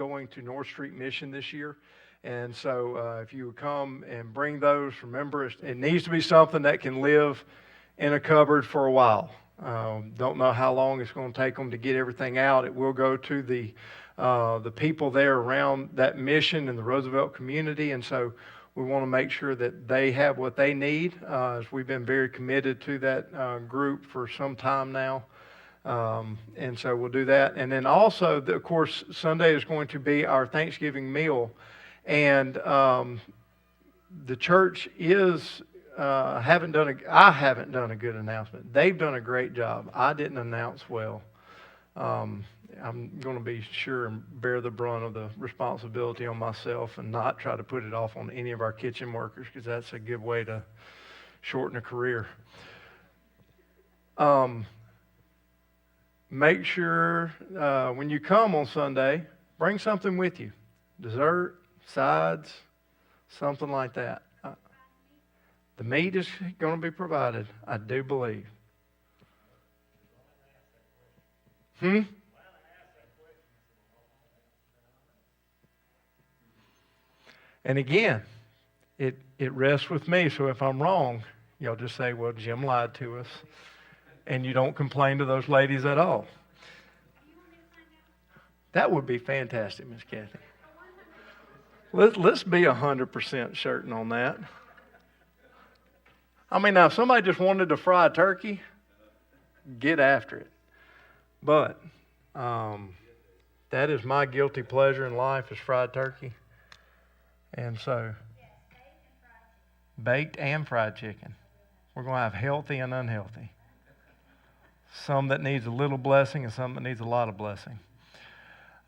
going to North Street Mission this year. And so if you would come and bring those, remember it needs to be something that can live in a cupboard for a while. Don't know how long it's going to take them to get everything out. It will go to the people there around that mission in the Roosevelt community, and so we want to make sure that they have what they need, as we've been very committed to that group for some time now. And so we'll do that. And then also, of course, Sunday is going to be our Thanksgiving meal, and the church is I haven't done a good announcement. They've done a great job. I didn't announce well. I'm going to be sure and bear the brunt of the responsibility on myself and not try to put it off on any of our kitchen workers, because that's a good way to shorten a career. Make sure when you come on Sunday, bring something with you. Dessert, sides, something like that. The meat is going to be provided, I do believe. And again, it rests with me, so if I'm wrong, y'all just say, well, Jim lied to us, and you don't complain to those ladies at all. That would be fantastic, Miss Kathy. Let's be 100% certain on that. I mean, now, if somebody just wanted to fry a turkey, get after it. But that is my guilty pleasure in life, is fried turkey. And so, baked and fried chicken. We're going to have healthy and unhealthy. Some that needs a little blessing and some that needs a lot of blessing.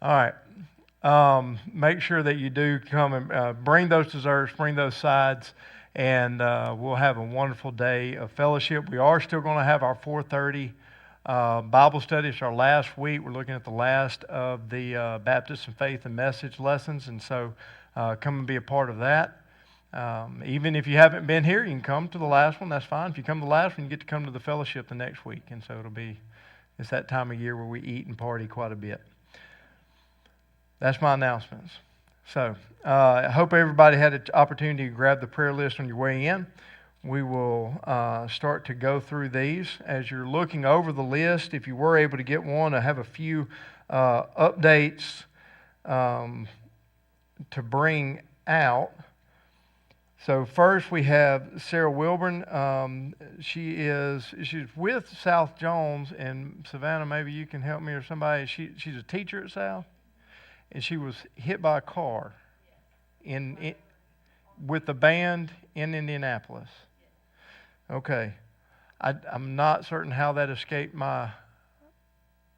All right. Make sure that you do come and bring those desserts, bring those sides, and we'll have a wonderful day of fellowship. We are still going to have our 4:30 Bible study. It's our last week. We're looking at the last of the Baptist and Faith and Message lessons, and so come and be a part of that. Even if you haven't been here, you can come to the last one. That's fine. If you come to the last one, you get to come to the fellowship the next week, and so it's that time of year where we eat and party quite a bit. That's my announcements. So I hope everybody had an opportunity to grab the prayer list on your way in. We will start to go through these. As you're looking over the list, if you were able to get one, I have a few updates to bring out. So first we have Sarah Wilburn. She's with South Jones, and Savannah, maybe you can help me or somebody. She's a teacher at South, and she was hit by a car with the band in Indianapolis. Okay, I'm not certain how that escaped my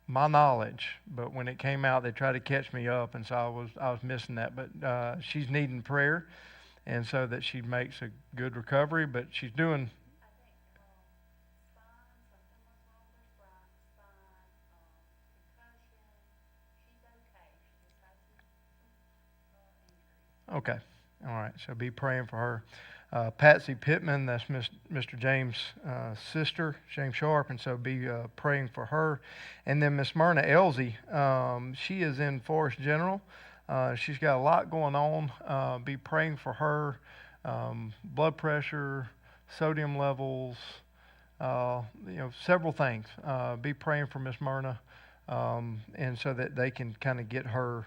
knowledge, but when it came out, they tried to catch me up, and so I was missing that. But she's needing prayer, and so that she makes a good recovery. But she's doing. Okay, all right. So be praying for her. Patsy Pittman, that's Mr. James' sister, James Sharp, and so be praying for her. And then Miss Myrna Elsie, she is in Forest General. She's got a lot going on. Be praying for her. Blood pressure, sodium levels, several things. Be praying for Miss Myrna, and so that they can kind of get her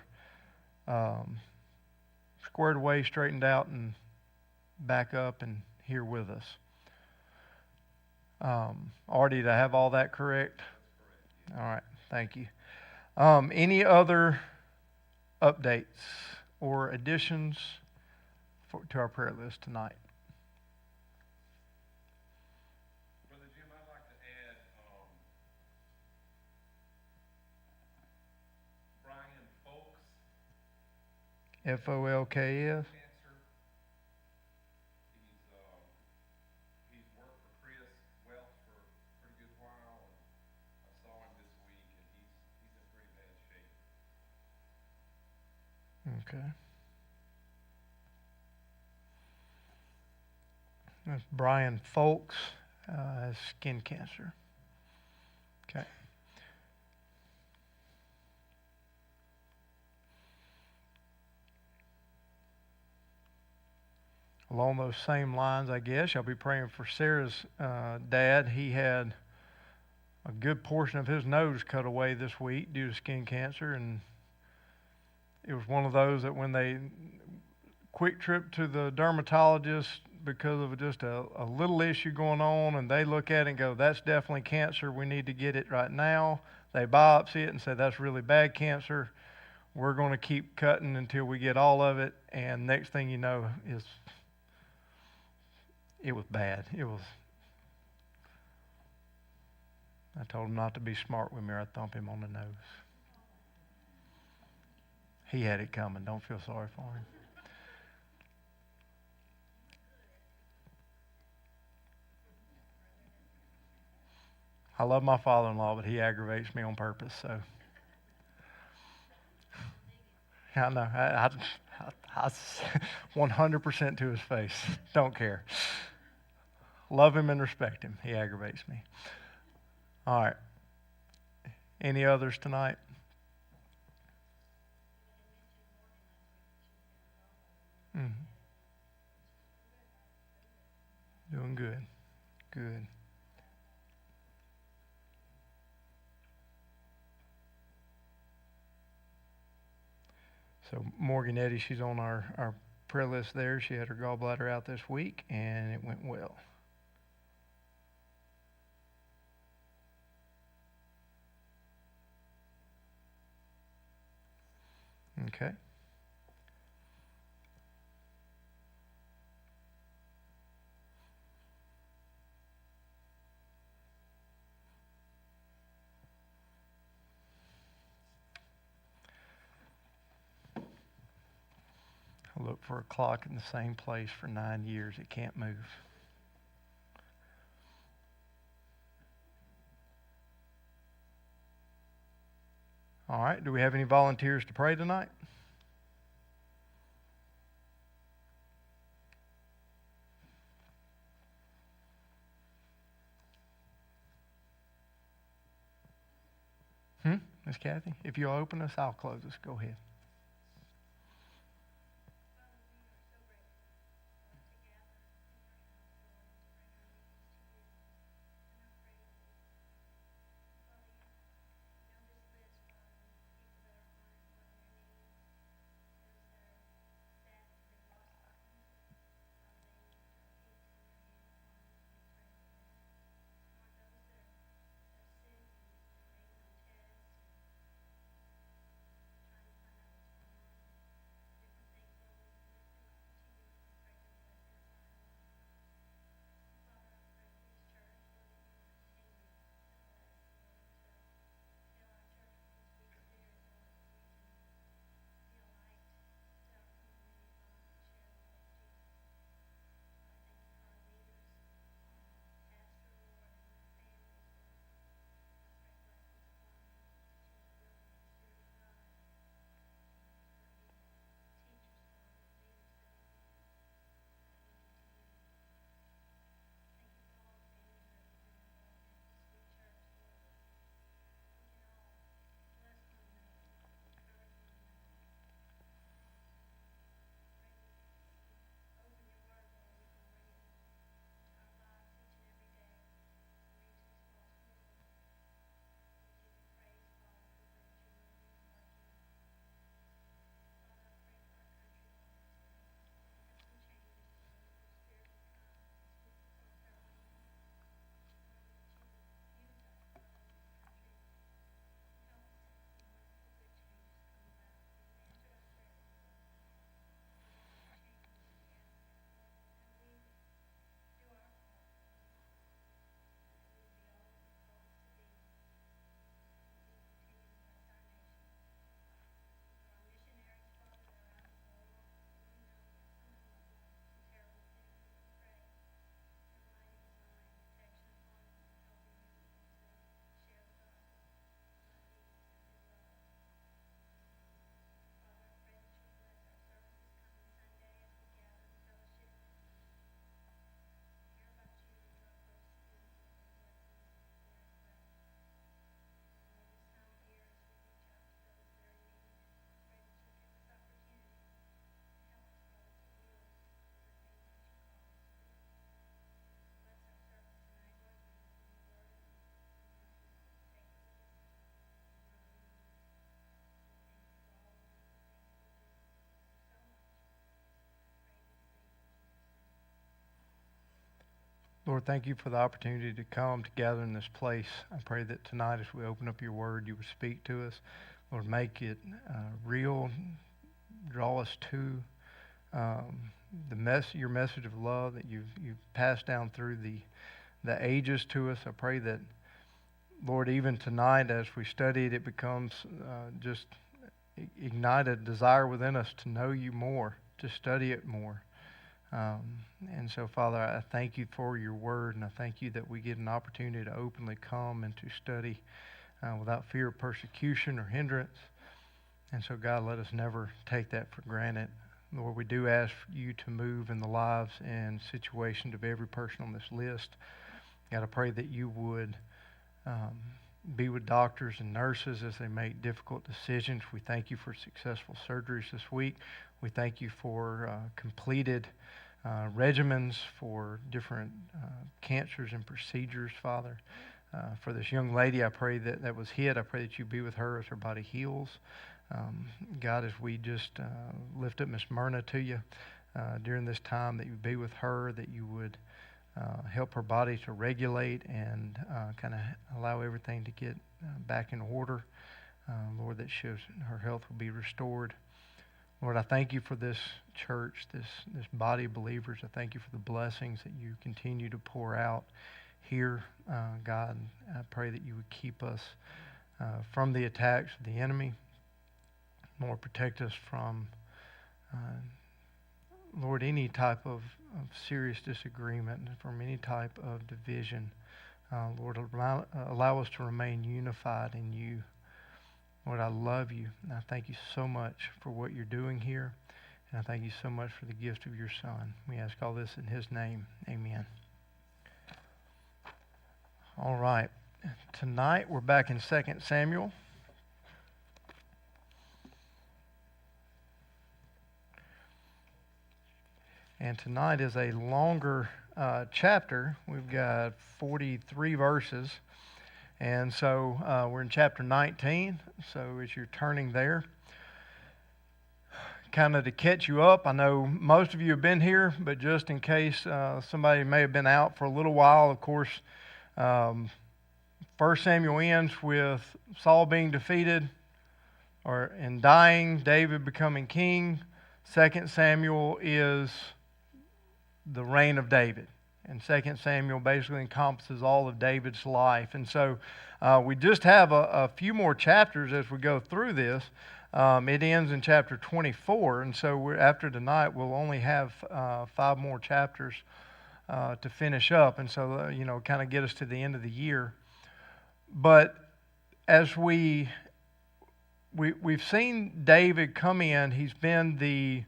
squared away, straightened out, and back up and here with us. Artie, did I have all that correct? All right, thank you. Any other updates or additions to our prayer list tonight? Brother Jim, I'd like to add Brian Folks. Folks. Okay. That's Brian Folks, has skin cancer. Okay. Along those same lines, I guess, y'all be praying for Sarah's dad. He had a good portion of his nose cut away this week due to skin cancer, and it was one of those that when they quick trip to the dermatologist because of just a little issue going on, and they look at it and go, that's definitely cancer, we need to get it right now. They biopsy it and say that's really bad cancer. We're going to keep cutting until we get all of it, and next thing you know is it was bad. I told him not to be smart with me or I'd thump him on the nose. He had it coming. Don't feel sorry for him. I love my father-in-law, but he aggravates me on purpose, so. I know. I 100% to his face. Don't care. Love him and respect him. He aggravates me. All right. Any others tonight? Mm-hmm. Doing good. Good. So Morgan Eddy, she's on our prayer list there. She had her gallbladder out this week, and it went well. Okay. I looked for a clock in the same place for 9 years. It can't move. All right. Do we have any volunteers to pray tonight? Miss Kathy? If you'll open us, I'll close us. Go ahead. Lord, thank you for the opportunity to come together in this place. I pray that tonight as we open up your word, you would speak to us. Lord, make it real. Draw us to your message of love that you've passed down through the ages to us. I pray that, Lord, even tonight as we study it, it becomes just ignite a desire within us to know you more, to study it more. And so, Father, I thank you for your word, and I thank you that we get an opportunity to openly come and to study without fear of persecution or hindrance. And so, God, let us never take that for granted. Lord, we do ask you to move in the lives and situations of every person on this list. God, I pray that you would be with doctors and nurses as they make difficult decisions. We thank you for successful surgeries this week. We thank you for completed regimens for different cancers and procedures, Father. For this young lady, I pray that was hit. I pray that you be with her as her body heals. God, as we just lift up Miss Myrna to you during this time, that you be with her, that you would help her body to regulate and kind of allow everything to get back in order. Lord, that her health will be restored. Lord, I thank you for this church, this body of believers. I thank you for the blessings that you continue to pour out here. God, I pray that you would keep us from the attacks of the enemy. Lord, protect us from, Lord, any type of serious disagreement, from any type of division. Lord, allow us to remain unified in you. Lord, I love you, and I thank you so much for what you're doing here, and I thank you so much for the gift of your Son. We ask all this in his name. Amen. All right. Tonight, we're back in 2 Samuel. And tonight is a longer chapter. We've got 43 verses. And so we're in chapter 19. So as you're turning there, kind of to catch you up, I know most of you have been here, but just in case somebody may have been out for a little while, of course, 1 Samuel ends with Saul being defeated and dying, David becoming king. 2 Samuel is the reign of David. And 2 Samuel basically encompasses all of David's life. And so we just have a few more chapters as we go through this. It ends in chapter 24. And so after tonight, we'll only have 5 more chapters to finish up. And so, kind of get us to the end of the year. But as we've seen David come in, he's been the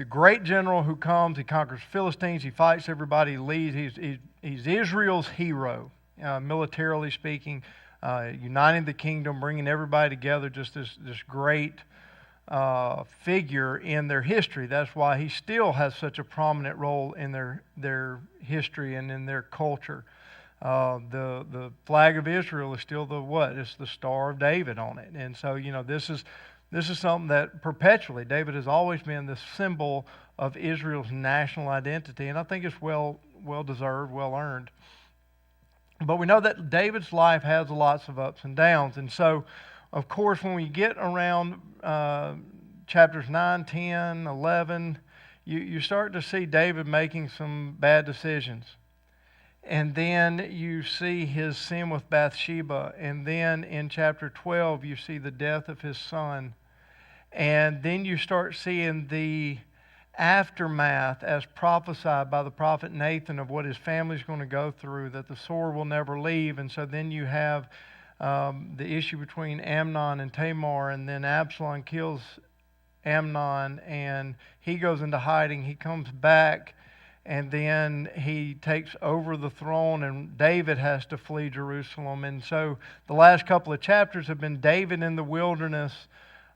great general who comes, he conquers Philistines, he fights everybody, he leads. He's Israel's hero, militarily speaking, uniting the kingdom, bringing everybody together, just this great figure in their history. That's why he still has such a prominent role in their history and in their culture. The flag of Israel is still it's the Star of David on it. And so, this is something that perpetually, David has always been the symbol of Israel's national identity, and I think it's well deserved, well earned. But we know that David's life has lots of ups and downs, and so, of course, when we get around chapters 9, 10, 11, you start to see David making some bad decisions. And then you see his sin with Bathsheba, and then in chapter 12, you see the death of his son. And then you start seeing the aftermath as prophesied by the prophet Nathan of what his family's going to go through, that the sword will never leave. And so then you have the issue between Amnon and Tamar, and then Absalom kills Amnon, and he goes into hiding. He comes back, and then he takes over the throne, and David has to flee Jerusalem. And so the last couple of chapters have been David in the wilderness,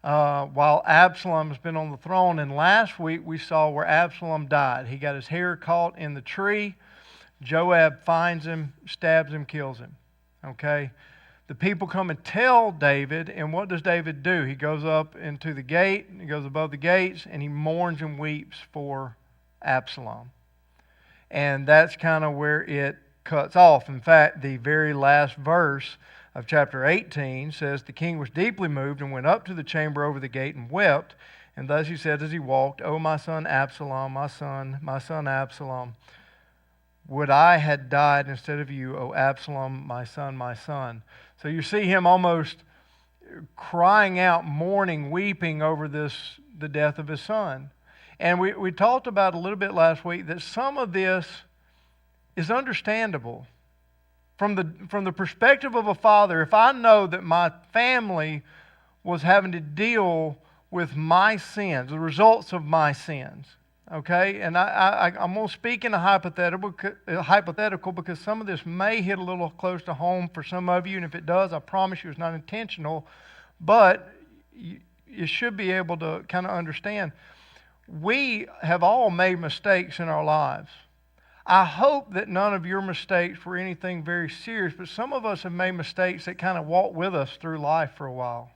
while Absalom has been on the throne. And last week we saw where Absalom died. He got his hair caught in the tree. Joab finds him, stabs him, kills him. Okay? The people come and tell David, and what does David do? He goes up into the gate, he goes above the gates, and he mourns and weeps for Absalom. And that's kind of where it cuts off. In fact, the very last verse of chapter 18 says, the king was deeply moved and went up to the chamber over the gate and wept. And thus he said as he walked, O my son Absalom, my son Absalom, would I had died instead of you, O Absalom, my son, my son. So you see him almost crying out, mourning, weeping over the death of his son. And we talked about a little bit last week that some of this is understandable. From the perspective of a father, if I know that my family was having to deal with my sins, the results of my sins, okay? And I'm going to speak in a hypothetical because some of this may hit a little close to home for some of you, and if it does, I promise you it's not intentional, but you should be able to kind of understand. We have all made mistakes in our lives. I hope that none of your mistakes were anything very serious, but some of us have made mistakes that kind of walk with us through life for a while.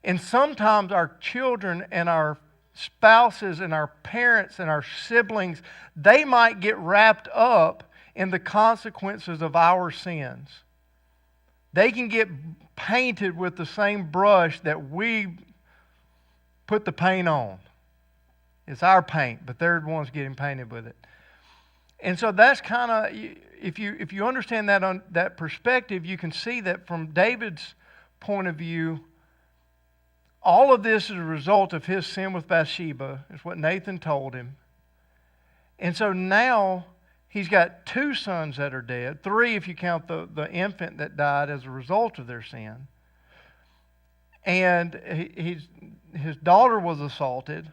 And sometimes our children and our spouses and our parents and our siblings, they might get wrapped up in the consequences of our sins. They can get painted with the same brush that we put the paint on. It's our paint, but they're the ones getting painted with it. And so that's kind of, if you understand that perspective, you can see that from David's point of view, all of this is a result of his sin with Bathsheba. It's what Nathan told him. And so now he's got 2 sons that are dead, 3 if you count the infant that died as a result of their sin. And his daughter was assaulted.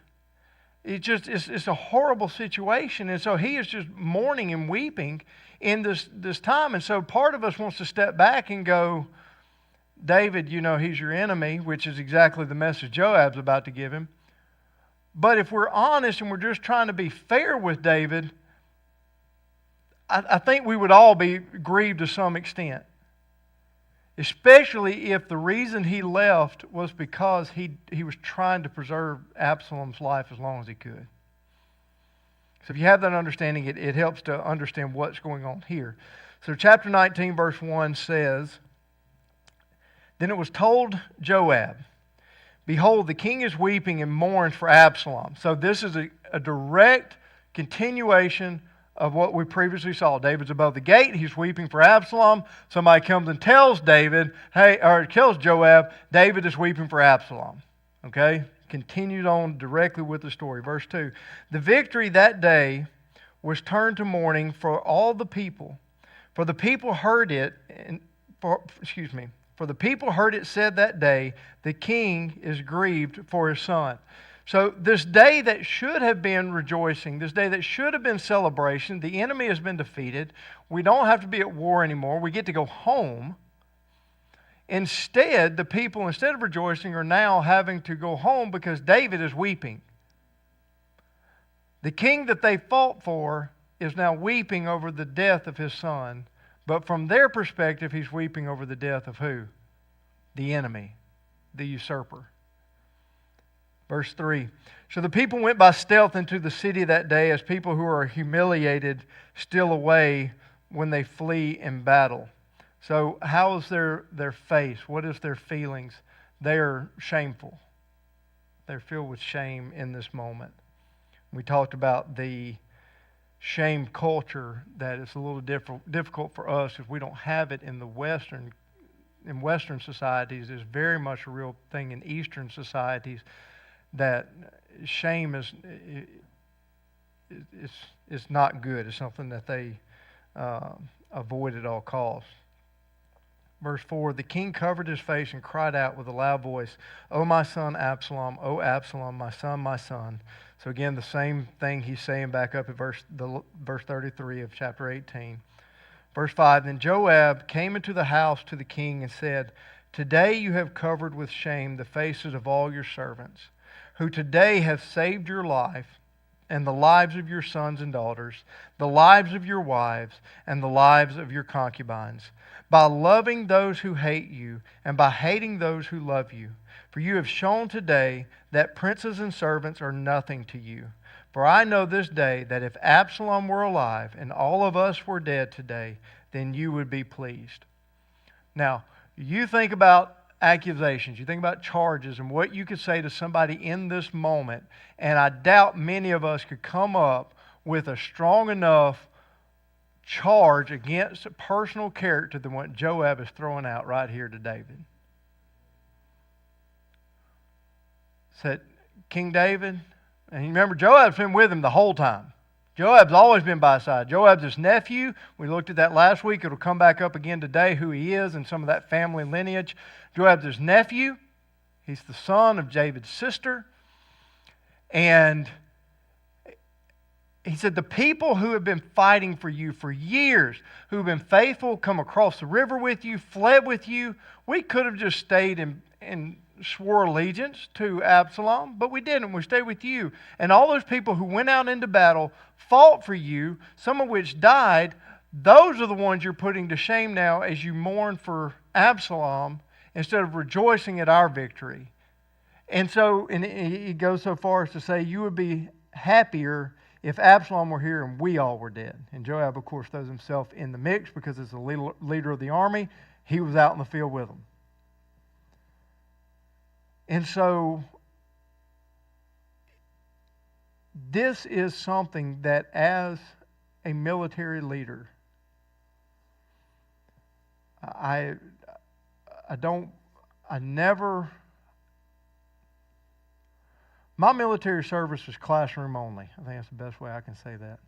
It's a horrible situation. And so he is just mourning and weeping in this time. And so part of us wants to step back and go, David, he's your enemy, which is exactly the message Joab's about to give him. But if we're honest and we're just trying to be fair with David, I think we would all be grieved to some extent. Especially if the reason he left was because he was trying to preserve Absalom's life as long as he could. So if you have that understanding, it helps to understand what's going on here. So chapter 19, verse 1 says, Then it was told Joab, Behold, the king is weeping and mourns for Absalom. So this is a direct continuation of what we previously saw. David's above the gate. He's weeping for Absalom. Somebody comes and tells tells Joab, David is weeping for Absalom. Okay? Continued on directly with the story. Verse 2. The victory that day was turned to mourning for all the people. For the people heard it, For the people heard it said that day, the king is grieved for his son. So this day that should have been rejoicing, this day that should have been celebration, the enemy has been defeated. We don't have to be at war anymore. We get to go home. Instead, the people, instead of rejoicing, are now having to go home because David is weeping. The king that they fought for is now weeping over the death of his son. But from their perspective, he's weeping over the death of who? The enemy, the usurper. Verse 3. So the people went by stealth into the city that day as people who are humiliated steal away when they flee in battle. So how is their face? What is their feelings? They are shameful. They're filled with shame in this moment. We talked about the shame culture that is a little difficult for us if we don't have it in the Western societies. It's very much a real thing in Eastern societies that shame is not good. It's something that they avoid at all costs. Verse 4, the king covered his face and cried out with a loud voice, O my son Absalom, O Absalom, my son, my son. So again, the same thing he's saying back up at verse 33 of chapter 18. Verse 5, then Joab came into the house to the king and said, Today you have covered with shame the faces of all your servants, who today have saved your life and the lives of your sons and daughters, the lives of your wives, and the lives of your concubines, by loving those who hate you and by hating those who love you. For you have shown today that princes and servants are nothing to you. For I know this day that if Absalom were alive and all of us were dead today, then you would be pleased. Now, you think about accusations, you think about charges and what you could say to somebody in this moment, and I doubt many of us could come up with a strong enough charge against a personal character than what Joab is throwing out right here to David. Said, King David, and you remember Joab's been with him the whole time. Joab's always been by his side. Joab's his nephew. We looked at that last week. It'll come back up again today, who he is and some of that family lineage. Joab's his nephew. He's the son of David's sister. And he said, the people who have been fighting for you for years, who have been faithful, come across the river with you, fled with you, we could have just stayed and swore allegiance to Absalom, but we didn't. We stayed with you. And all those people who went out into battle, fought for you, some of which died, those are the ones you're putting to shame now as you mourn for Absalom instead of rejoicing at our victory. And so, and he goes so far as to say, you would be happier if Absalom were here and we all were dead. And Joab, of course, throws himself in the mix because as the leader of the army, he was out in the field with them. And so, this is something that as a military leader, my military service was classroom only. I think that's the best way I can say that.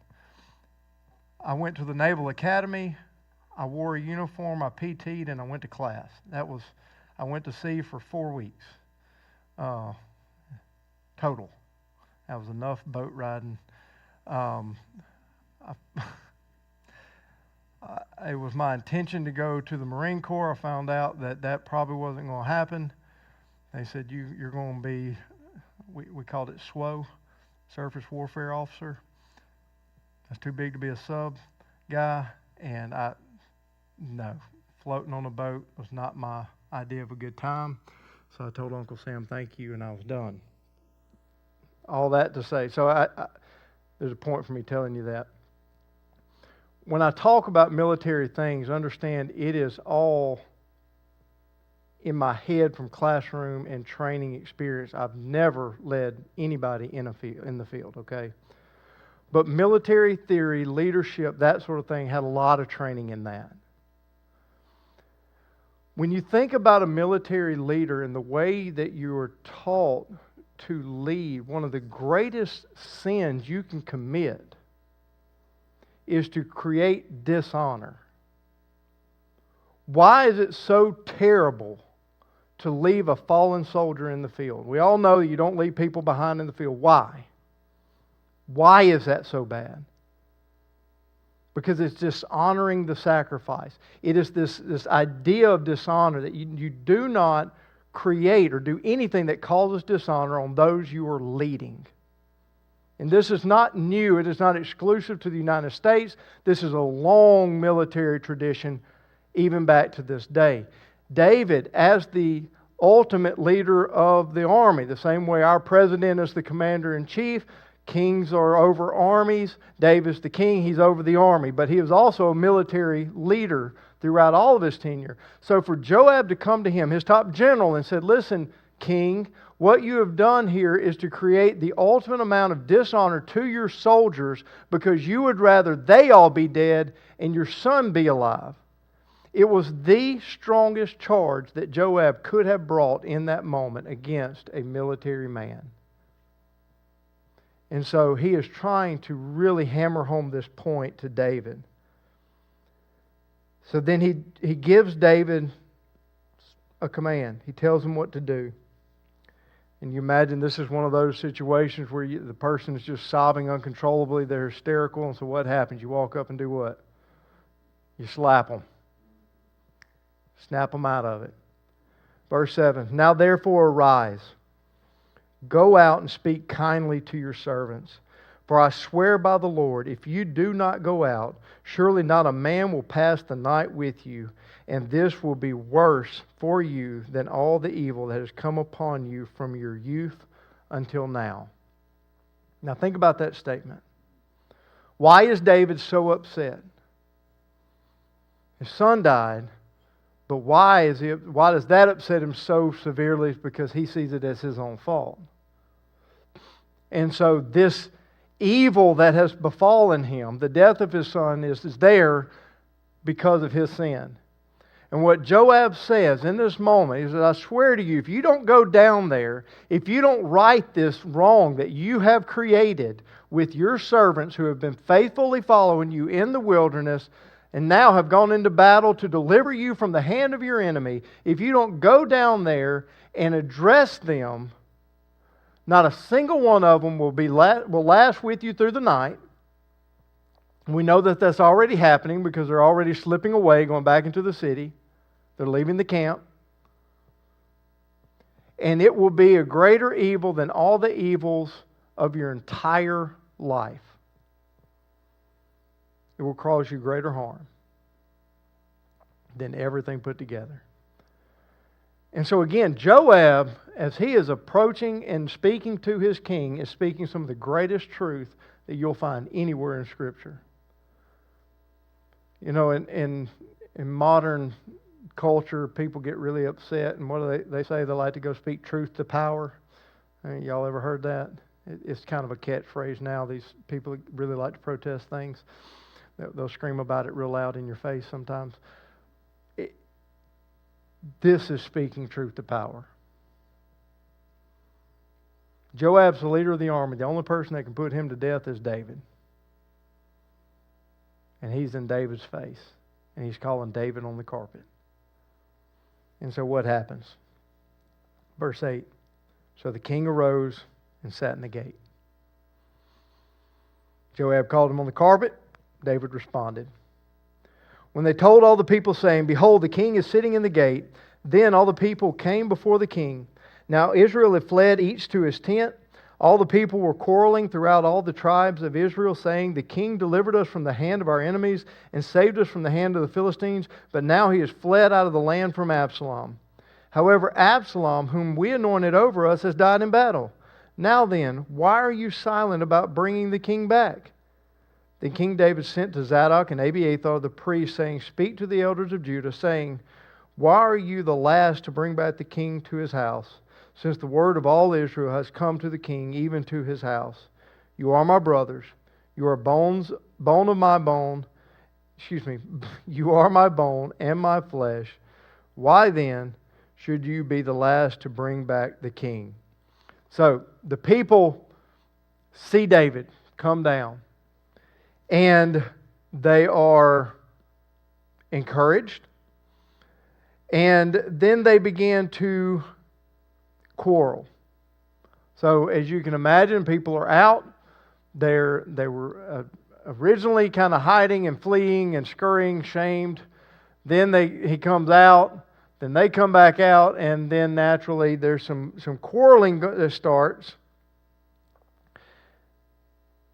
I went to the Naval Academy, I wore a uniform, I PT'd, and I went to class. I went to sea for 4 weeks. Total. That was enough boat riding. It was my intention to go to the Marine Corps. I found out that probably wasn't going to happen. They said, you're going to be, we called it SWO, Surface Warfare Officer. That's too big to be a sub guy. And floating on a boat was not my idea of a good time. So I told Uncle Sam, thank you, and I was done. All that to say, so there's a point for me telling you that. When I talk about military things, understand it is all in my head from classroom and training experience. I've never led anybody in the field, okay? But military theory, leadership, that sort of thing, had a lot of training in that. When you think about a military leader and the way that you are taught to lead, one of the greatest sins you can commit is to create dishonor. Why is it so terrible to leave a fallen soldier in the field? We all know you don't leave people behind in the field. Why? Why is that so bad? Because it's dishonoring the sacrifice. It is this idea of dishonor that you do not create or do anything that causes dishonor on those you are leading. And this is not new. It is not exclusive to the United States. This is a long military tradition, even back to this day. David, as the ultimate leader of the army, the same way our president is the commander-in-chief, kings are over armies. David's the king. He's over the army. But he was also a military leader throughout all of his tenure. So for Joab to come to him, his top general, and said, listen, king, what you have done here is to create the ultimate amount of dishonor to your soldiers because you would rather they all be dead and your son be alive. It was the strongest charge that Joab could have brought in that moment against a military man. And so he is trying to really hammer home this point to David. So then he gives David a command. He tells him what to do. And you imagine this is one of those situations where the person is just sobbing uncontrollably. They're hysterical. And so what happens? You walk up and do what? You slap them. Snap them out of it. Verse 7. Now therefore arise. Go out and speak kindly to your servants. For I swear by the Lord, if you do not go out, surely not a man will pass the night with you, and this will be worse for you than all the evil that has come upon you from your youth until now. Now think about that statement. Why is David so upset? His son died, but why does that upset him so severely? It's because he sees it as his own fault. And so this evil that has befallen him, the death of his son, is there because of his sin. And what Joab says in this moment is that I swear to you, if you don't go down there, if you don't right this wrong that you have created with your servants who have been faithfully following you in the wilderness and now have gone into battle to deliver you from the hand of your enemy, if you don't go down there and address them, not a single one of them will last with you through the night. We know that that's already happening because they're already slipping away, going back into the city. They're leaving the camp. And it will be a greater evil than all the evils of your entire life. It will cause you greater harm than everything put together. And so again, Joab, as he is approaching and speaking to his king, is speaking some of the greatest truth that you'll find anywhere in Scripture. You know, in modern culture, people get really upset, and what do they say? They like to go speak truth to power. Y'all ever heard that? It's kind of a catchphrase now. These people really like to protest things. They'll scream about it real loud in your face sometimes. This is speaking truth to power. Joab's the leader of the army. The only person that can put him to death is David. And he's in David's face. And he's calling David on the carpet. And so what happens? Verse 8. So the king arose and sat in the gate. Joab called him on the carpet. David responded. When they told all the people, saying, Behold, the king is sitting in the gate, then all the people came before the king. Now Israel had fled each to his tent. All the people were quarreling throughout all the tribes of Israel, saying, The king delivered us from the hand of our enemies and saved us from the hand of the Philistines, but now he has fled out of the land from Absalom. However, Absalom, whom we anointed over us, has died in battle. Now then, why are you silent about bringing the king back? Then King David sent to Zadok and Abiathar the priests, saying, Speak to the elders of Judah, saying, Why are you the last to bring back the king to his house, since the word of all Israel has come to the king, even to his house? You are my brothers. You are bone of my bone. You are my bone and my flesh. Why then should you be the last to bring back the king? So the people see David come down. And they are encouraged. And then they began to quarrel. So as you can imagine, people are out. They were originally kind of hiding and fleeing and scurrying, shamed. Then he comes out. Then they come back out. And then naturally there's some quarreling that starts.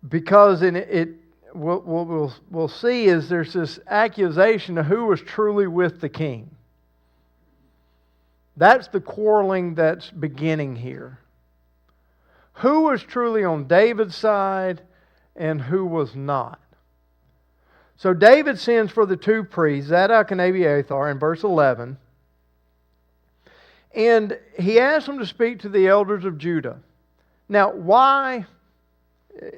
Because what we'll see is there's this accusation of who was truly with the king. That's the quarreling that's beginning here. Who was truly on David's side and who was not? So David sends for the two priests, Zadok and Abiathar, in verse 11. And he asks them to speak to the elders of Judah. Now, why?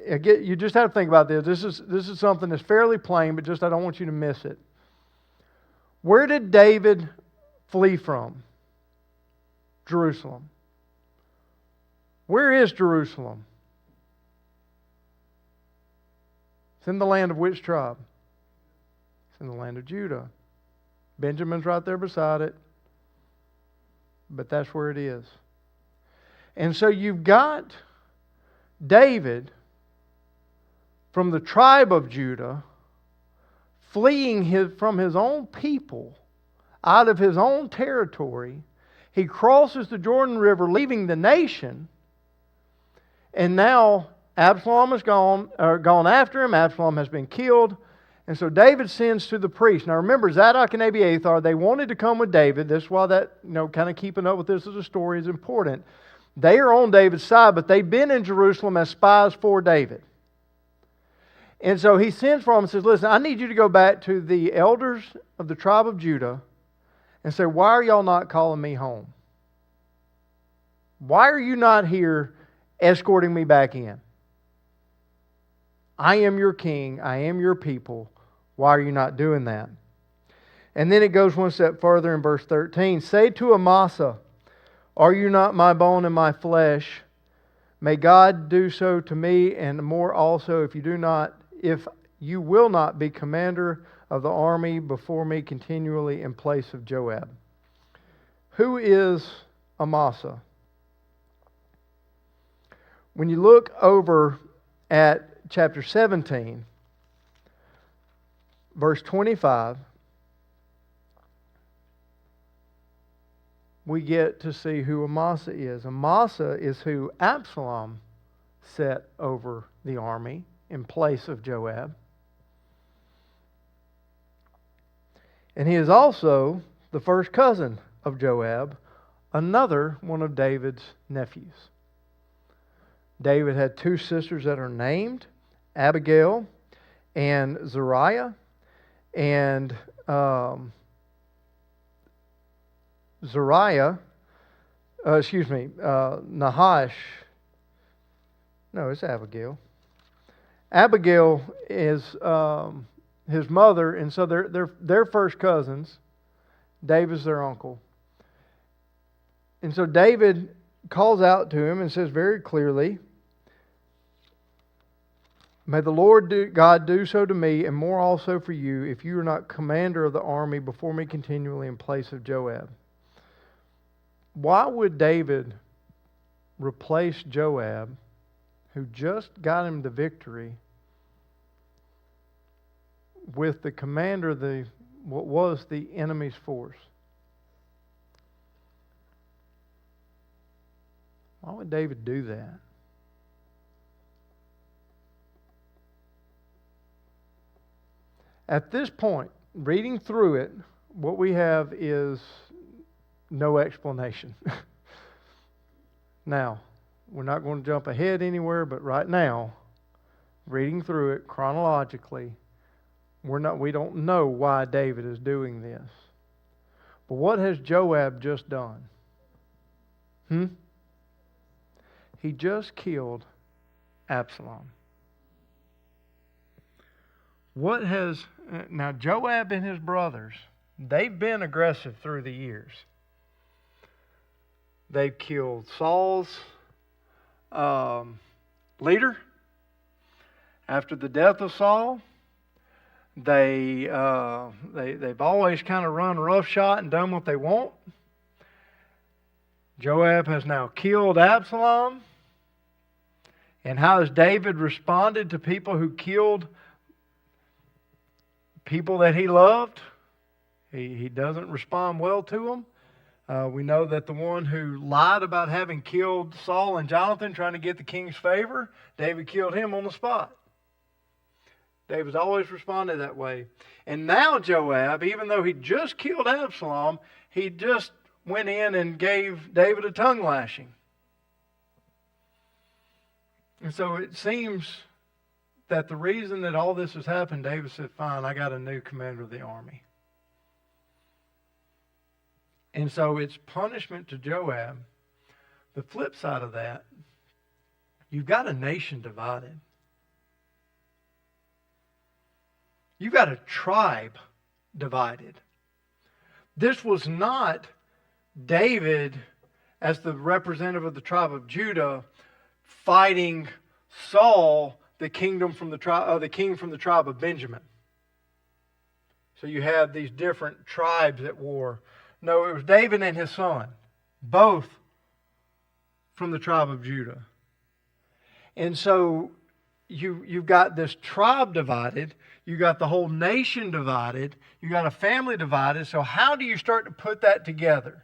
Again, you just have to think about this. This is something that's fairly plain, but just I don't want you to miss it. Where did David flee from? Jerusalem. Where is Jerusalem? It's in the land of which tribe? It's in the land of Judah. Benjamin's right there beside it. But that's where it is. And so you've got David from the tribe of Judah, fleeing from his own people, out of his own territory. He crosses the Jordan River, leaving the nation. And now Absalom is gone after him. Absalom has been killed. And so David sends to the priest. Now remember, Zadok and Abiathar, they wanted to come with David. That's why that, kind of keeping up with this as a story is important. They are on David's side, but they've been in Jerusalem as spies for David. And so he sends for them and says, listen, I need you to go back to the elders of the tribe of Judah and say, why are y'all not calling me home? Why are you not here escorting me back in? I am your king. I am your people. Why are you not doing that? And then it goes one step further in verse 13. Say to Amasa, are you not my bone and my flesh? May God do so to me and more also if you will not be commander of the army before me continually in place of Joab. Who is Amasa? When you look over at chapter 17, verse 25, we get to see who Amasa is. Amasa is who Absalom set over the army in place of Joab. And he is also the first cousin of Joab, another one of David's nephews. David had two sisters that are named, Abigail and Zeruiah. And Nahash. No, it's Abigail. Abigail is his mother, and so they're first cousins. David's their uncle. And so David calls out to him and says very clearly, may the Lord God do so to me, and more also for you, if you are not commander of the army before me continually in place of Joab. Why would David replace Joab, who just got him the victory, with the commander of what was the enemy's force? Why would David do that? At this point, reading through it, what we have is no explanation. Now, we're not going to jump ahead anywhere, but right now, reading through it chronologically, we don't know why David is doing this. But what has Joab just done? He just killed Absalom. Now Joab and his brothers, they've been aggressive through the years. They've killed Saul's leader. After the death of Saul, they've always kind of run roughshod and done what they want. Joab has now killed Absalom. And how has David responded to people who killed people that he loved? He doesn't respond well to them. We know that the one who lied about having killed Saul and Jonathan, trying to get the king's favor, David killed him on the spot. David's always responded that way. And now Joab, even though he just killed Absalom, he just went in and gave David a tongue lashing. And so it seems that the reason that all this has happened, David said, fine, I got a new commander of the army. And so it's punishment to Joab. The flip side of that, you've got a nation divided. You've got a tribe divided. This was not David, as the representative of the tribe of Judah, fighting Saul, the king from the tribe of Benjamin. So you have these different tribes at war. No, it was David and his son, both from the tribe of Judah. And so you've got this tribe divided, you got the whole nation divided, you got a family divided. So how do you start to put that together?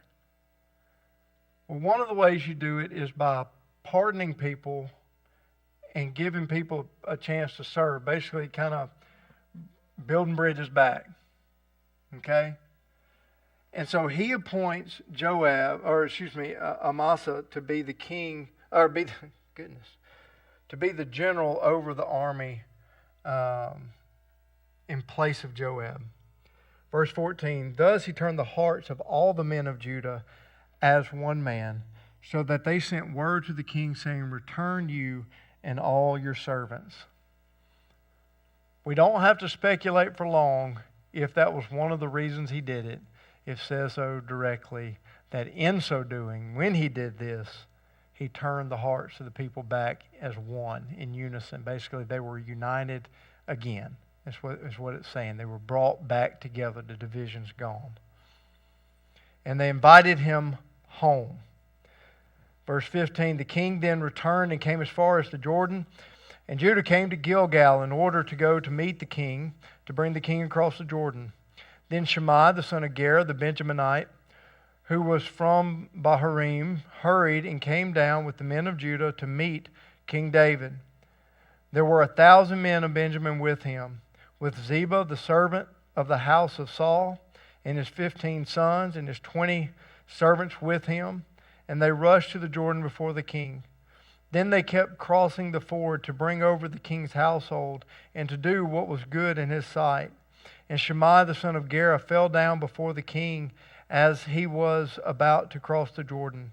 Well, one of the ways you do it is by pardoning people and giving people a chance to serve. Basically, kind of building bridges back. Okay? And so he appoints Amasa to be the king, or to be the general over the army in place of Joab. Verse 14, thus he turned the hearts of all the men of Judah as one man, so that they sent word to the king saying, return you and all your servants. We don't have to speculate for long if that was one of the reasons he did it. It says so directly that in so doing, when he did this, he turned the hearts of the people back as one, in unison. Basically, they were united again. That's what it's saying. They were brought back together. The division's gone. And they invited him home. Verse 15, the king then returned and came as far as the Jordan. And Judah came to Gilgal in order to go to meet the king, to bring the king across the Jordan. Then Shimei, the son of Gera, the Benjaminite, who was from Bahurim, hurried and came down with the men of Judah to meet King David. There were 1,000 men of Benjamin with him, with Ziba, the servant of the house of Saul, and his 15 sons, and his 20 servants with him, and they rushed to the Jordan before the king. Then they kept crossing the ford to bring over the king's household, and to do what was good in his sight. And Shimei, the son of Gera, fell down before the king as he was about to cross the Jordan.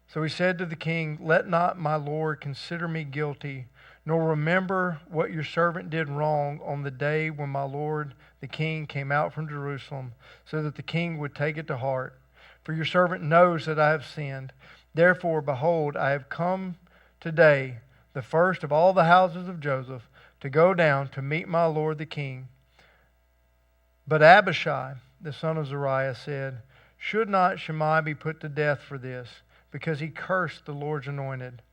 So he said to the king, let not my lord consider me guilty, nor remember what your servant did wrong on the day when my lord the king came out from Jerusalem, so that the king would take it to heart. For your servant knows that I have sinned. Therefore, behold, I have come today, the first of all the houses of Joseph, to go down to meet my lord the king. But Abishai, the son of Zeruiah, said, should not Shimei be put to death for this, because he cursed the Lord's anointed?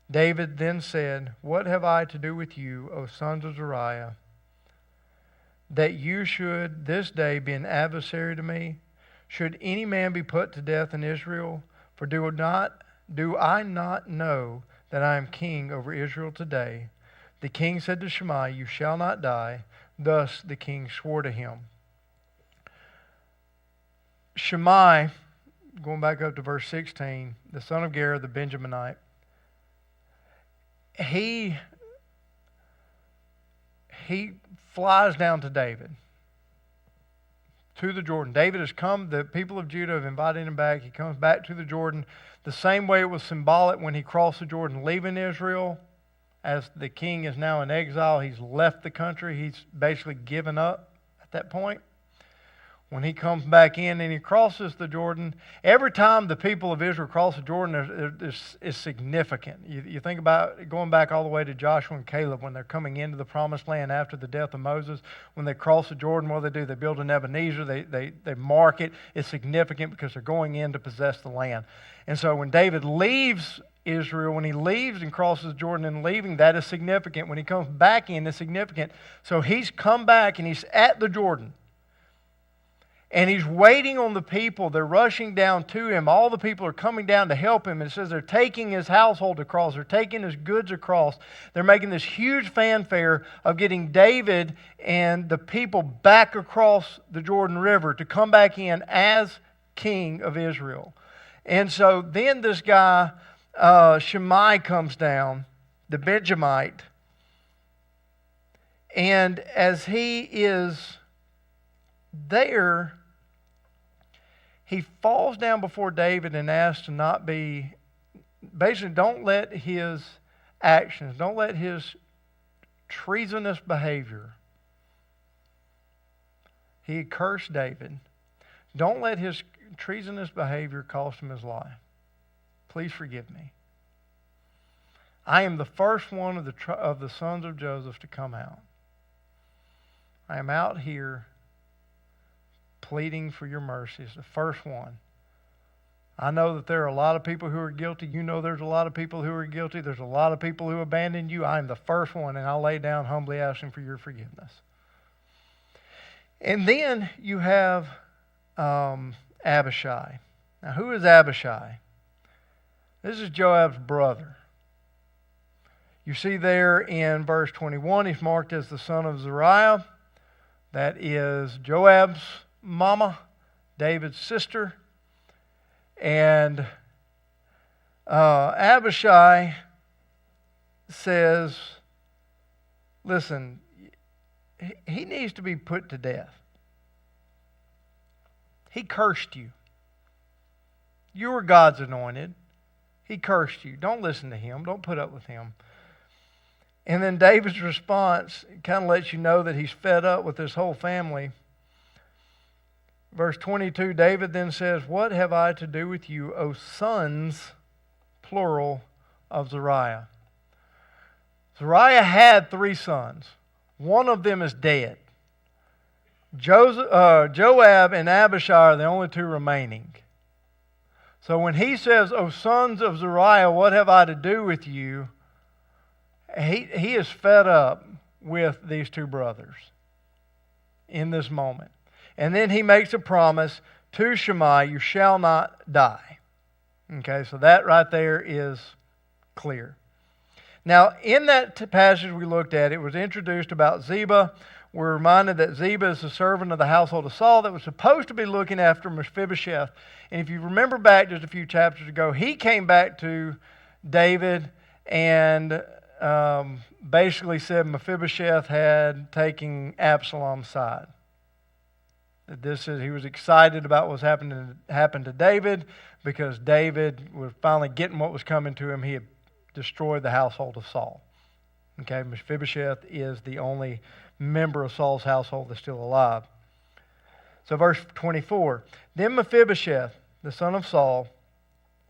David then said, what have I to do with you, O sons of Zeruiah, that you should this day be an adversary to me? Should any man be put to death in Israel? For do I not know that I am king over Israel today? The king said to Shimei, you shall not die. Thus the king swore to him. Shimei, going back up to verse 16, the son of Gera, the Benjaminite, he flies down to David, to the Jordan. David has come, the people of Judah have invited him back. He comes back to the Jordan the same way it was symbolic when he crossed the Jordan, leaving Israel. As the king is now in exile, he's left the country. He's basically given up at that point. When he comes back in and he crosses the Jordan, every time the people of Israel cross the Jordan is significant. You think about going back all the way to Joshua and Caleb when they're coming into the promised land after the death of Moses. When they cross the Jordan, what do? They build an Ebenezer. They mark it. It's significant because they're going in to possess the land. And so when David leaves Israel, when he leaves and crosses Jordan and leaving, that is significant. When he comes back in, it's significant. So he's come back and he's at the Jordan. And he's waiting on the people. They're rushing down to him. All the people are coming down to help him. And it says they're taking his household across. They're taking his goods across. They're making this huge fanfare of getting David and the people back across the Jordan River to come back in as king of Israel. And so then this guy, Shimei, comes down, the Benjamite. And as he is there, he falls down before David and asks to not be, basically don't let his actions, don't let his treasonous behavior, he had cursed David, don't let his treasonous behavior cost him his life. Please forgive me. I am the first one of the sons of Joseph to come out. I am out here pleading for your mercies, the first one. I know that there are a lot of people who are guilty. You know there's a lot of people who are guilty. There's a lot of people who abandoned you. I am the first one, and I'll lay down humbly asking for your forgiveness. And then you have Abishai. Now, who is Abishai? This is Joab's brother. You see there in verse 21, he's marked as the son of Zeruiah. That is Joab's mama. David's sister. And Abishai says, listen, he needs to be put to death. He cursed you. You were God's anointed. He cursed you. Don't listen to him. Don't put up with him. And then David's response kind of lets you know that he's fed up with this whole family. Verse 22, David then says, what have I to do with you, O sons, plural, of Zeruiah? Zeruiah had 3 sons. One of them is dead. Joab and Abishai are the only 2 remaining. So when he says, O sons of Zeruiah, what have I to do with you? He is fed up with these 2 brothers in this moment. And then he makes a promise to Shammai, you shall not die. Okay, so that right there is clear. Now, in that passage we looked at, it was introduced about Ziba. We're reminded that Ziba is the servant of the household of Saul that was supposed to be looking after Mephibosheth. And if you remember back just a few chapters ago, he came back to David and basically said Mephibosheth had taken Absalom's side. He was excited about what was happened to David because David was finally getting what was coming to him. He had destroyed the household of Saul. Okay, Mephibosheth is the only member of Saul's household that's still alive. So verse 24, then Mephibosheth, the son of Saul,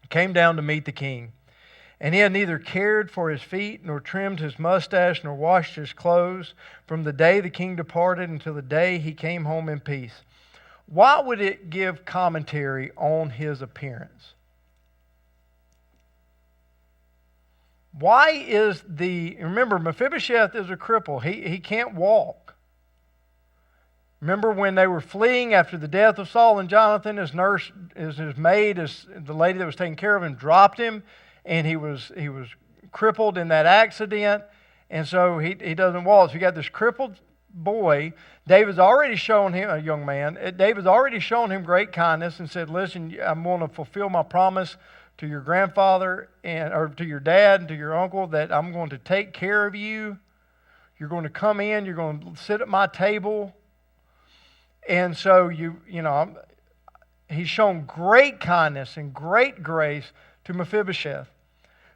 came down to meet the king. And he had neither cared for his feet, nor trimmed his mustache, nor washed his clothes, from the day the king departed until the day he came home in peace. Why would it give commentary on his appearance? Remember, Mephibosheth is a cripple. He can't walk. Remember when they were fleeing after the death of Saul and Jonathan, his maid, the lady that was taking care of him, dropped him, and he was crippled in that accident, and so he doesn't walk. So you got this crippled boy. David's already shown him, a young man, David's already shown him great kindness and said, listen, I'm going to fulfill my promise to your grandfather or to your dad and to your uncle that I'm going to take care of you. You're going to come in, you're going to sit at my table. And so he's shown great kindness and great grace to Mephibosheth.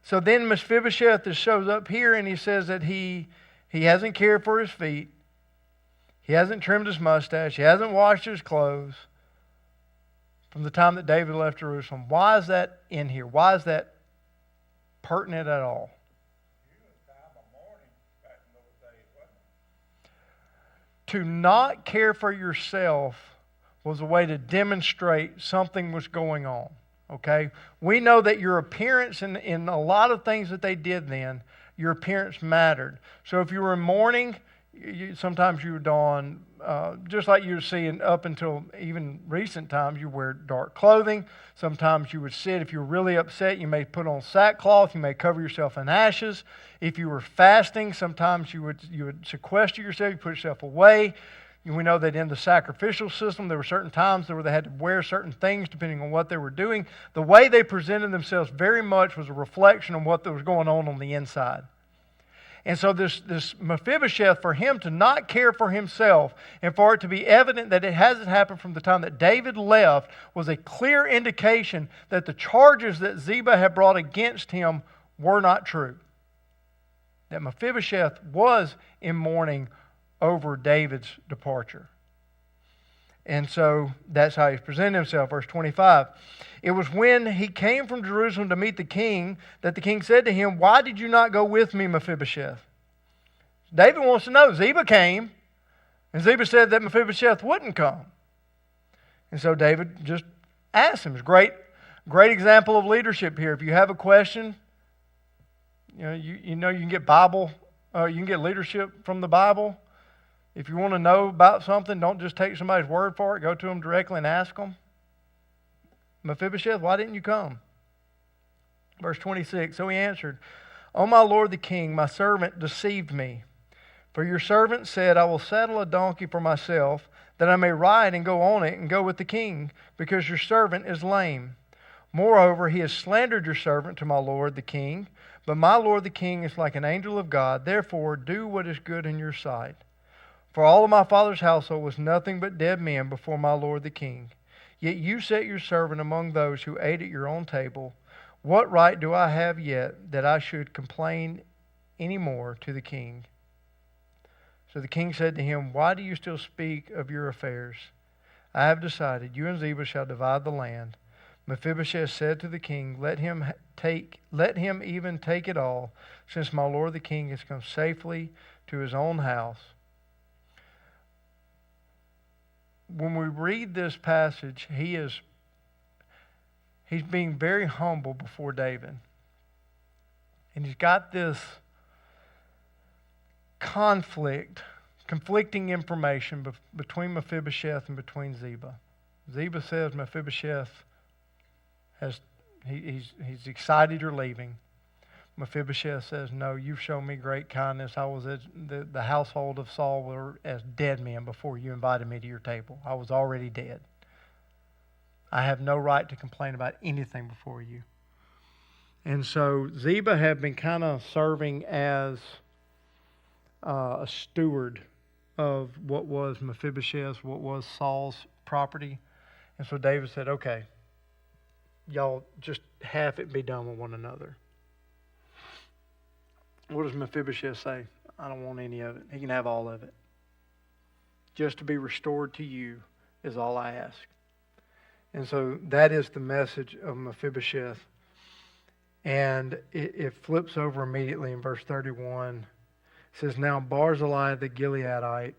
So then Mephibosheth just shows up here and he says that he hasn't cared for his feet. He hasn't trimmed his mustache. He hasn't washed his clothes from the time that David left Jerusalem. Why is that in here? Why is that pertinent at all? To not care for yourself was a way to demonstrate something was going on. Okay? We know that your appearance in a lot of things that they did then, your appearance mattered. So if you were in mourning, sometimes you would don, just like you were seeing up until even recent times, you wear dark clothing. Sometimes you would sit, if you were really upset, you may put on sackcloth, you may cover yourself in ashes. If you were fasting, sometimes you would sequester yourself, you put yourself away. We know that in the sacrificial system, there were certain times where they had to wear certain things depending on what they were doing. The way they presented themselves very much was a reflection of what was going on the inside. And so this Mephibosheth, for him to not care for himself and for it to be evident that it hasn't happened from the time that David left was a clear indication that the charges that Ziba had brought against him were not true. That Mephibosheth was in mourning over David's departure. And so that's how he's presented himself. Verse 25. It was when he came from Jerusalem to meet the king that the king said to him, why did you not go with me, Mephibosheth? David wants to know. Ziba came, and Ziba said that Mephibosheth wouldn't come. And so David just asked him. It's a great example of leadership here. If you have a question, you can get you can get leadership from the Bible. If you want to know about something, don't just take somebody's word for it. Go to them directly and ask them. Mephibosheth, why didn't you come? Verse 26, so he answered, O my lord the king, my servant deceived me. For your servant said, I will saddle a donkey for myself, that I may ride and go on it and go with the king, because your servant is lame. Moreover, he has slandered your servant to my lord the king, but my lord the king is like an angel of God. Therefore, do what is good in your sight. For all of my father's household was nothing but dead men before my lord the king. Yet you set your servant among those who ate at your own table. What right do I have yet that I should complain any more to the king?" So the king said to him, "Why do you still speak of your affairs? I have decided, you and Ziba shall divide the land." Mephibosheth said to the king, let him even take it all, since my lord the king has come safely to his own house. When we read this passage, he's being very humble before David. And he's got this conflicting information between Mephibosheth and between Ziba. Ziba says Mephibosheth he's excited you're leaving. Mephibosheth says, "No, you've shown me great kindness. I was at the household of Saul were as dead men before you invited me to your table. I was already dead. I have no right to complain about anything before you." And so Ziba had been kind of serving as a steward of what was Mephibosheth's, what was Saul's property. And so David said, "Okay, y'all just have it be done with one another." What does Mephibosheth say? "I don't want any of it. He can have all of it. Just to be restored to you is all I ask." And so that is the message of Mephibosheth. And it flips over immediately in verse 31. It says, "Now Barzillai the Gileadite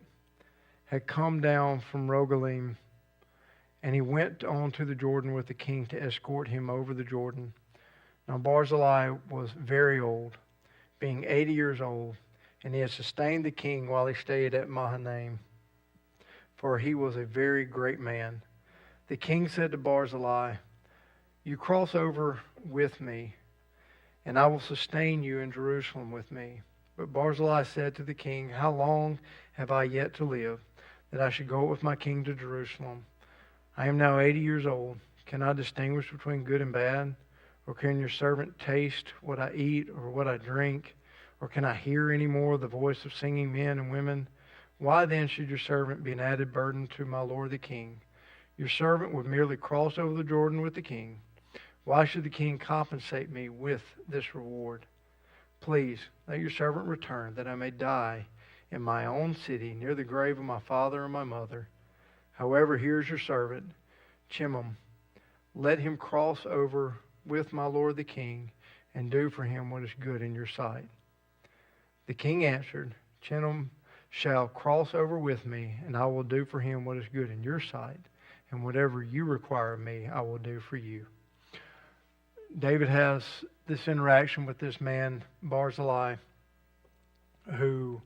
had come down from Rogelim, and he went on to the Jordan with the king to escort him over the Jordan. Now Barzillai was very old, being 80 years old, and he had sustained the king while he stayed at Mahanaim, for he was a very great man. The king said to Barzillai, 'You cross over with me, and I will sustain you in Jerusalem with me.' But Barzillai said to the king, 'How long have I yet to live, that I should go with my king to Jerusalem? I am now 80 years old. Can I distinguish between good and bad? Or can your servant taste what I eat or what I drink? Or can I hear any more the voice of singing men and women? Why then should your servant be an added burden to my lord the king? Your servant would merely cross over the Jordan with the king. Why should the king compensate me with this reward? Please, let your servant return, that I may die in my own city, near the grave of my father and my mother. However, here is your servant, Chimham. Let him cross over with my lord the king, and do for him what is good in your sight.' The king answered, 'Chimham shall cross over with me, and I will do for him what is good in your sight, and whatever you require of me, I will do for you.'" David has this interaction with this man, Barzillai, who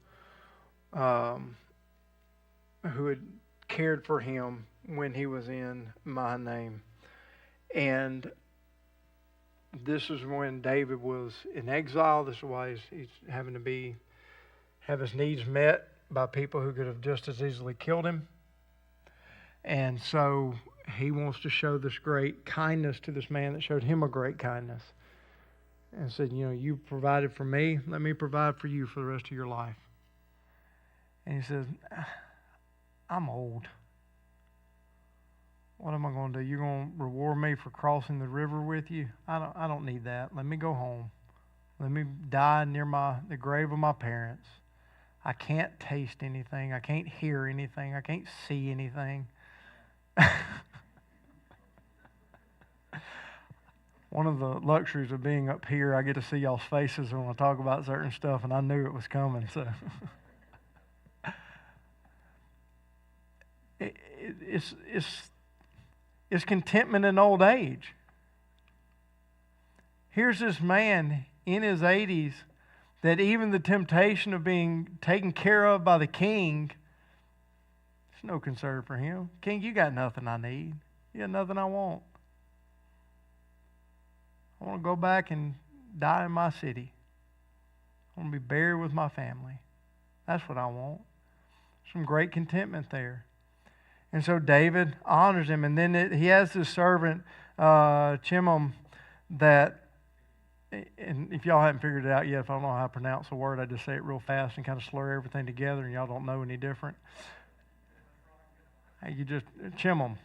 had cared for him when he was in Mahanaim. And this is when David was in exile. This is why he's having to have his needs met by people who could have just as easily killed him. And so he wants to show this great kindness to this man that showed him a great kindness. And said, "You provided for me, let me provide for you for the rest of your life." And he says, "I'm old. What am I going to do? You're going to reward me for crossing the river with you? I don't need that. Let me go home. Let me die near the grave of my parents. I can't taste anything. I can't hear anything. I can't see anything." One of the luxuries of being up here, I get to see y'all's faces when I talk about certain stuff, and I knew it was coming. So it's contentment in old age. Here's this man in his 80s that even the temptation of being taken care of by the king, it's no concern for him. "King, you got nothing I need. You got nothing I want. I want to go back and die in my city. I want to be buried with my family. That's what I want." Some great contentment there. And so David honors him. And then he has this servant, Chimham, that, and if y'all haven't figured it out yet, if I don't know how to pronounce the word, I just say it real fast and kind of slur everything together, and y'all don't know any different. You just, Chimham.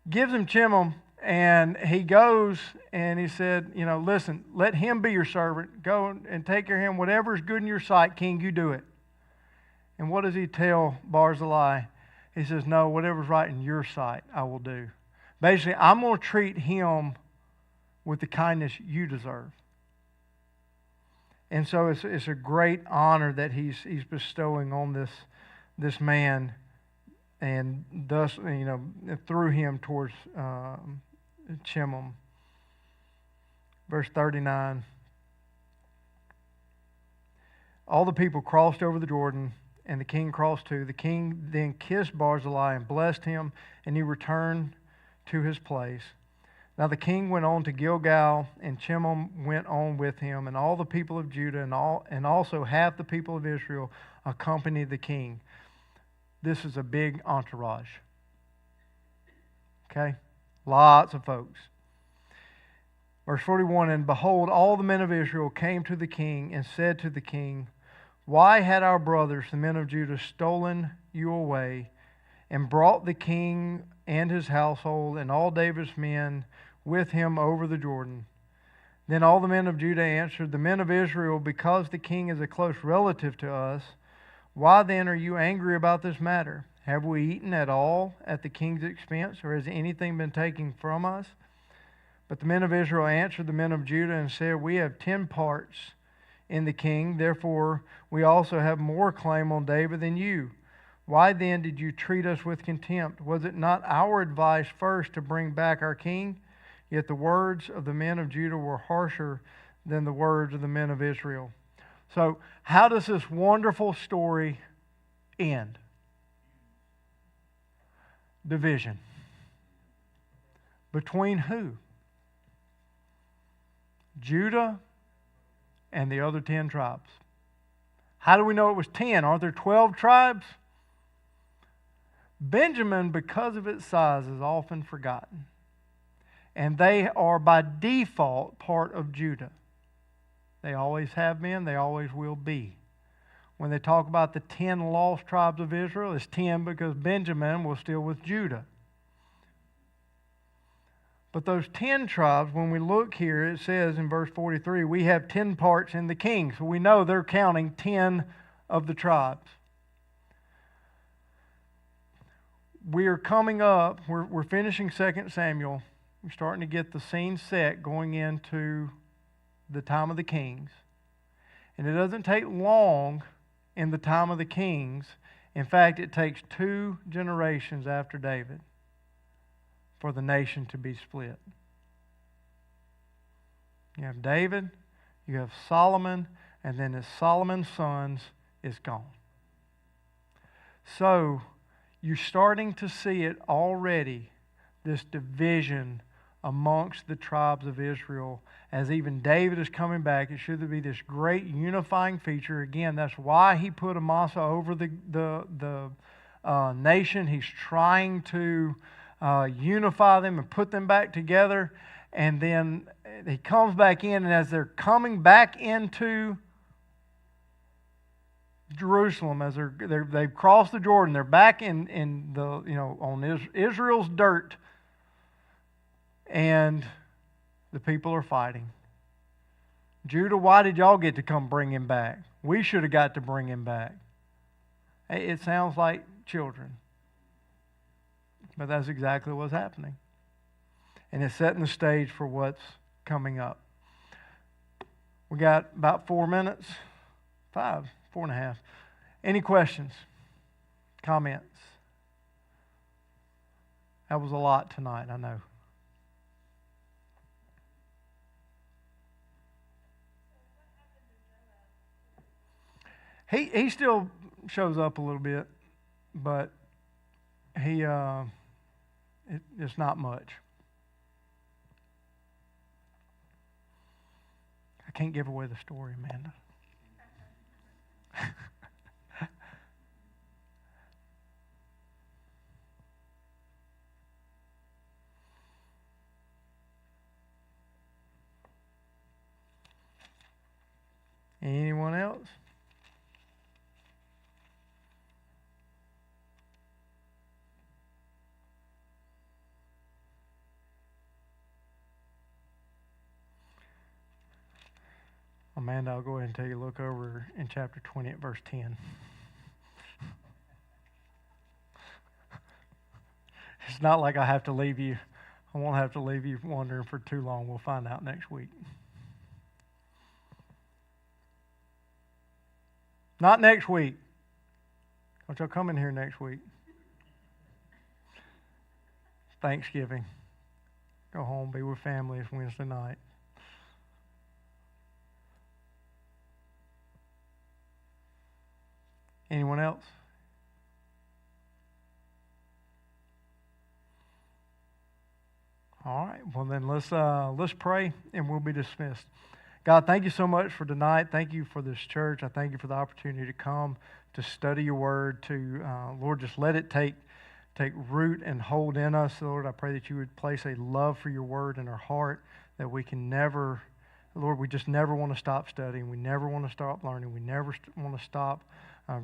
Gives him Chimham, and he goes and he said, listen, let him be your servant. Go and take care of him. Whatever is good in your sight, king, you do it. And what does he tell Barzillai? He says, no, whatever's right in your sight, I will do. Basically, I'm going to treat him with the kindness you deserve. And so it's a great honor that he's bestowing on this man, and thus, through him towards Chimham. Verse 39. All the people crossed over the Jordan, and the king crossed too. The king then kissed Barzillai and blessed him, and he returned to his place. Now the king went on to Gilgal, and Chimham went on with him, and all the people of Judah and also half the people of Israel accompanied the king. This is a big entourage. Okay? Lots of folks. Verse 41, and behold, all the men of Israel came to the king and said to the king, why had our brothers, the men of Judah, stolen you away and brought the king and his household and all David's men with him over the Jordan? Then all the men of Judah answered, the men of Israel, because the king is a close relative to us, why then are you angry about this matter? Have we eaten at all at the king's expense, or has anything been taken from us? But the men of Israel answered the men of Judah and said, we have 10 parts in the king, therefore we also have more claim on David than you. Why then did you treat us with contempt? Was it not our advice first to bring back our king? Yet the words of the men of Judah were harsher than the words of the men of Israel. So how does this wonderful story end? Division. Between who? Judah and the other 10 tribes. How do we know it was 10? Aren't there 12 tribes? Benjamin, because of its size, is often forgotten. And they are by default part of Judah. They always have been, they always will be. When they talk about the 10 lost tribes of Israel, it's 10 because Benjamin was still with Judah. But those 10 tribes, when we look here, it says in verse 43, we have 10 parts in the king. So we know they're counting 10 of the tribes. We are coming up, we're finishing 2 Samuel. We're starting to get the scene set going into the time of the kings. And it doesn't take long in the time of the kings. In fact, it takes 2 generations after David for the nation to be split. You have David, you have Solomon, and then as Solomon's sons is gone. So you're starting to see it already, this division amongst the tribes of Israel. As even David is coming back, it should be this great unifying feature. Again, that's why he put Amasa over the nation. He's trying to unify them and put them back together. And then he comes back in, and as they're coming back into Jerusalem, as they've crossed the Jordan, they're back in the on Israel's dirt, and the people are fighting. Judah, why did y'all get to come bring him back? We should have got to bring him back. It sounds like children. But that's exactly what's happening. And it's setting the stage for what's coming up. We got about 4 minutes. 4.5. Any questions? Comments? That was a lot tonight, I know. He still shows up a little bit, but it's not much. I can't give away the story, Amanda. Anyone else? Amanda, I'll go ahead and take a look over in chapter 20 at verse 10. It's not like I have to leave you. I won't have to leave you wondering for too long. We'll find out next week. Not next week. Don't y'all come in here next week. Thanksgiving. Go home, be with family. It's Wednesday night. Anyone else? All right. Well, then let's pray and we'll be dismissed. God, thank you so much for tonight. Thank you for this church. I thank you for the opportunity to come to study your word. To Lord, just let it take root and hold in us. Lord, I pray that you would place a love for your word in our heart, that we can never, Lord, we just never want to stop studying. We never want to stop learning. We never want to stop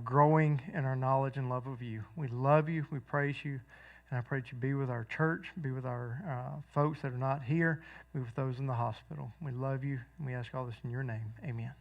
growing in our knowledge and love of you. We love you. We praise you. And I pray that you be with our church, be with our folks that are not here, be with those in the hospital. We love you, and we ask all this in your name. Amen.